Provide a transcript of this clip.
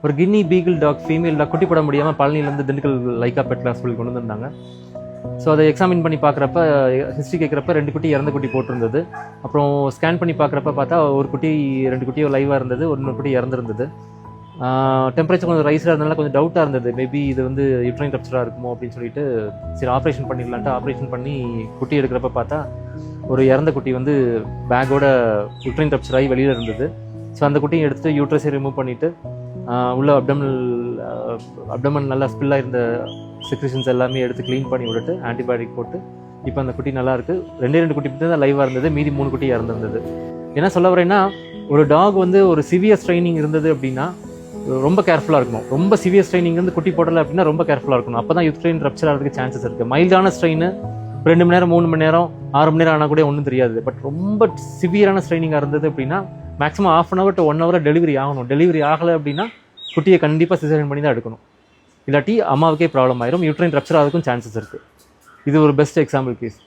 ஒரு கின்னி beagle dog female dog குட்டி போட முடியாமல் பழனியிலேருந்து திண்டுக்கல் லைக்கா பெட் ஹாஸ்பிட்டல் கொண்டு வந்திருந்தாங்க. ஸோ அதை எக்ஸாமின் பண்ணி பார்க்குறப்ப ஹிஸ்ட்ரி கேட்குறப்ப 2 குட்டி இறந்த குட்டி போட்டிருந்தது. அப்புறம் ஸ்கேன் பண்ணி பார்க்குறப்ப பார்த்தா ஒரு குட்டி 2 குட்டியோ லைவாக இருந்தது, ஒரு குட்டி இறந்துருந்தது. டெம்பரேச்சர் கொஞ்சம் ரைஸாக இருந்ததுனால கொஞ்சம் டவுட்டாக இருந்தது, மேபி இது வந்து யூட்ரைன் ரப்ச்சராக இருக்குமோ அப்படின்னு சொல்லிட்டு சரி ஆப்ரேஷன் பண்ணிடலான்ட்டு ஆப்ரேஷன் பண்ணி குட்டி எடுக்கிறப்ப பார்த்தா ஒரு இறந்த குட்டி வந்து பேக்கோட யூட்ரைன் ரப்ச்சர் ஆகி வெளியில் இருந்தது. ஸோ அந்த குட்டியை எடுத்துகிட்டு யூட்ரஸை ரிமூவ் பண்ணிவிட்டு உள்ள அப்டமன் நல்லா ஸ்பில்லாக இருந்த செக்ரிஷன்ஸ் எல்லாமே எடுத்து க்ளீன் பண்ணி விட்டுட்டு ஆன்டிபயோட்டிக் போட்டு இப்போ அந்த குட்டி நல்லா இருக்குது. 2 குட்டி தான் லைவாக இருந்தது, மீதி 3 குட்டி இறந்துருந்தது. என்ன சொல்ல வரேன்னா, ஒரு டாக் வந்து ஒரு சிவியர் ஸ்ட்ரைனிங் இருந்தது அப்படின்னா ரொம்ப கேர்ஃபுல்லாக இருக்கணும். ரொம்ப சிவியர் ஸ்ட்ரைனிங் வந்து குட்டி போடலை அப்படின்னா ரொம்ப கேர்ஃபுல்லாக இருக்கணும். அப்போ தான் யூட்ரைன் ரப்ச்சர் ஆகிறதுக்கு சான்சஸ் இருக்குது. மைல்டான ஸ்ட்ரெயின் 2 மணி நேரம் 3 மணி நேரம் 6 மணி நேரம் ஆனால் கூட ஒன்றும் தெரியாது. பட் ரொம்ப சிவியரான ஸ்ட்ரைனிங்காக இருந்தது அப்படின்னா maximum 1/2 hour to 1 hour delivery ஆகணும். டெலிவரி ஆகலை அப்படின்னா குட்டியை கண்டிப்பாக சிசேரியன் பண்ணி தான் எடுக்கணும். இல்லாட்டி அம்மாவுக்கே ப்ராப்ளம் ஆயிரும், யூட்ரைன் ரப்ச்சர் ஆகிறதுக்கும் சான்சஸ் இருக்குது. இது ஒரு பெஸ்ட் எக்ஸாம்பிள் கேஸ்.